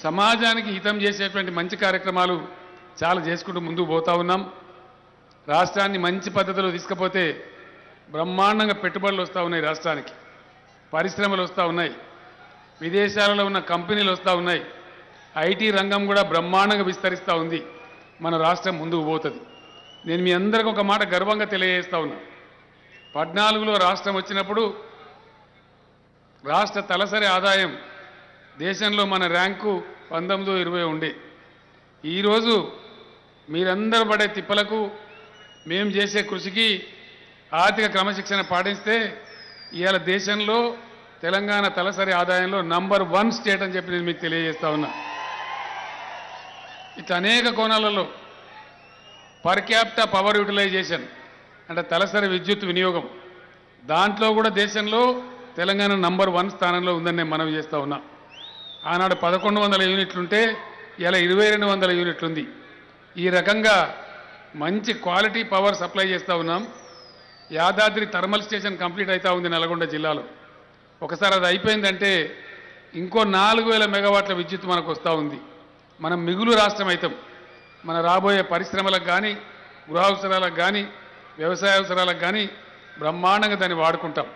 సమాజానికి హితం చేసేటువంటి మంచి కార్యక్రమాలు చాలా చేసుకుంటూ ముందుకు పోతా ఉన్నాం. రాష్ట్రాన్ని మంచి పద్ధతిలో తీసుకపోతే బ్రహ్మాండంగా పెట్టుబడులు వస్తూ ఉన్నాయి, రాష్ట్రానికి పరిశ్రమలు వస్తూ ఉన్నాయి, విదేశాలలో ఉన్న కంపెనీలు వస్తూ ఉన్నాయి, ఐటీ రంగం కూడా బ్రహ్మాండంగా విస్తరిస్తూ ఉంది. మన రాష్ట్రం ముందుకు పోతుంది. నేను మీ అందరికీ ఒక మాట గర్వంగా తెలియజేస్తా ఉన్నా. 14లో రాష్ట్రం వచ్చినప్పుడు రాష్ట్ర తలసరి ఆదాయం దేశంలో మన ర్యాంకు 19-20 ఉండే. ఈరోజు మీరందరూ పడే తిప్పలకు మేము చేసే కృషికి ఆర్థిక క్రమశిక్షణ పాటిస్తే ఇవాళ దేశంలో తెలంగాణ తలసరి ఆదాయంలో నంబర్ 1 స్టేట్ అని చెప్పి నేను మీకు తెలియజేస్తా ఉన్నా. ఇట్లా అనేక కోణాలలో పర్ క్యాపిటా పవర్ యూటిలైజేషన్ అంటే తలసరి విద్యుత్ వినియోగం, దాంట్లో కూడా దేశంలో తెలంగాణ నంబర్ 1 స్థానంలో ఉందని నేను మనవి చేస్తూ ఉన్నా. ఆనాడు 1100 యూనిట్లుంటే ఇలా 2200 యూనిట్లు ఉంది. ఈ రకంగా మంచి క్వాలిటీ పవర్ సప్లై చేస్తూ ఉన్నాం. యాదాద్రి థర్మల్ స్టేషన్ కంప్లీట్ అవుతూ ఉంది నల్గొండ జిల్లాలో. ఒకసారి అది అయిపోయిందంటే ఇంకో 4000 మెగావాట్ల విద్యుత్ మనకు వస్తూ ఉంది. మనం మిగులు రాష్ట్రం అవుతాం. మన రాబోయే పరిశ్రమలకు కానీ, గృహ అవసరాలకు కానీ, వ్యవసాయ అవసరాలకు కానీ బ్రహ్మాండంగా దాన్ని వాడుకుంటాం.